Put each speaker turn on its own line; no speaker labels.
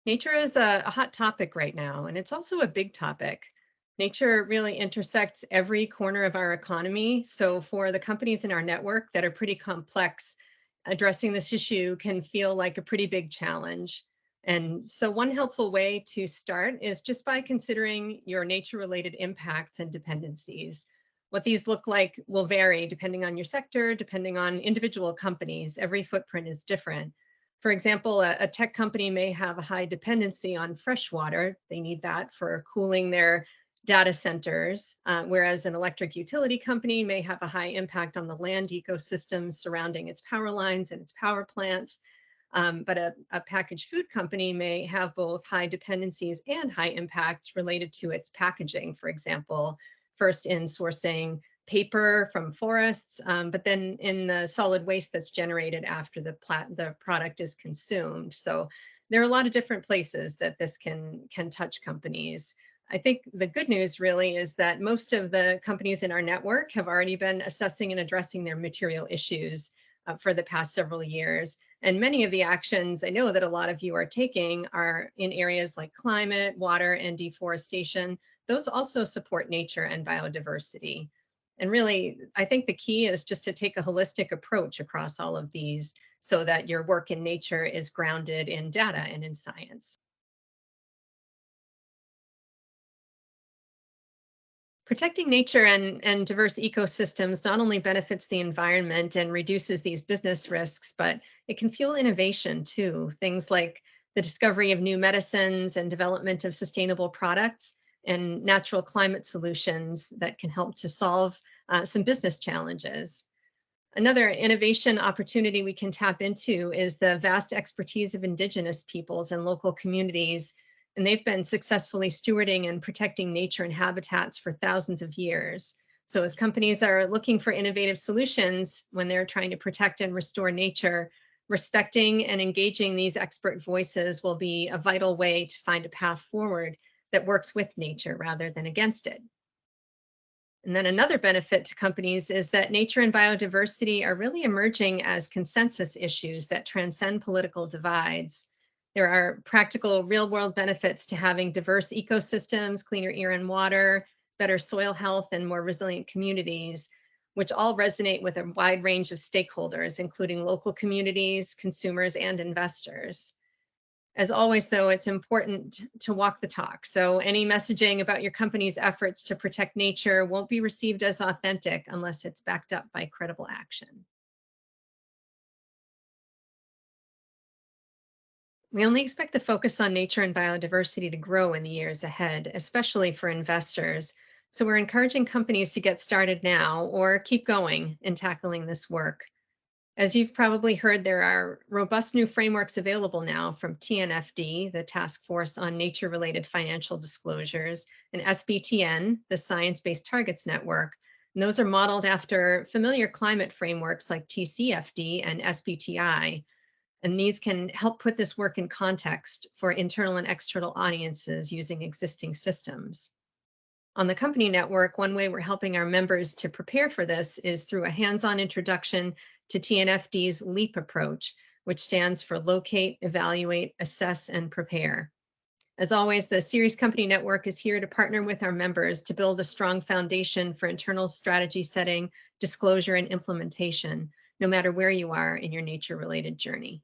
Nature is a hot topic right now, and it's also a big topic. Nature really intersects every corner of our economy. So, for the companies in our network that are pretty complex, addressing this issue can feel like a pretty big challenge. And so, one helpful way to start is just by considering your nature related impacts and dependencies. What these look like will vary depending on your sector, depending on individual companies. Every footprint is different. For example, a tech company may have a high dependency on fresh water. They need that for cooling their data centers, whereas an electric utility company may have a high impact on the land ecosystems surrounding its power lines and its power plants. But a packaged food company may have both high dependencies and high impacts related to its packaging, for example, first in sourcing paper from forests, but then in the solid waste that's generated after the product is consumed. So there are a lot of different places that this can touch companies. I think the good news really is that most of the companies in our network have already been assessing and addressing their material issues for the past several years. And many of the actions I know that a lot of you are taking are in areas like climate, water, and deforestation. Those also support nature and biodiversity. And really, I think the key is just to take a holistic approach across all of these so that your work in nature is grounded in data and in science. Protecting nature and diverse ecosystems not only benefits the environment and reduces these business risks, but it can fuel innovation too. Things like the discovery of new medicines and development of sustainable products and natural climate solutions that can help to solve some business challenges. Another innovation opportunity we can tap into is the vast expertise of Indigenous peoples and local communities. And they've been successfully stewarding and protecting nature and habitats for thousands of years. So, as companies are looking for innovative solutions when they're trying to protect and restore nature, respecting and engaging these expert voices will be a vital way to find a path forward that works with nature rather than against it. And then another benefit to companies is that nature and biodiversity are really emerging as consensus issues that transcend political divides. There are practical real world benefits to having diverse ecosystems, cleaner air and water, better soil health, and more resilient communities, which all resonate with a wide range of stakeholders, including local communities, consumers, and investors. As always, though, it's important to walk the talk. So any messaging about your company's efforts to protect nature won't be received as authentic unless it's backed up by credible action. We only expect the focus on nature and biodiversity to grow in the years ahead, especially for investors. So we're encouraging companies to get started now or keep going in tackling this work. As you've probably heard, there are robust new frameworks available now from TNFD, the Task Force on Nature-Related Financial Disclosures, and SBTN, the Science-Based Targets Network. And those are modeled after familiar climate frameworks like TCFD and SBTI. And these can help put this work in context for internal and external audiences using existing systems. On the company network, one way we're helping our members to prepare for this is through a hands-on introduction to TNFD's LEAP approach, which stands for Locate, Evaluate, Assess, and Prepare. As always, the Ceres Company Network is here to partner with our members to build a strong foundation for internal strategy setting, disclosure, and implementation, no matter where you are in your nature-related journey.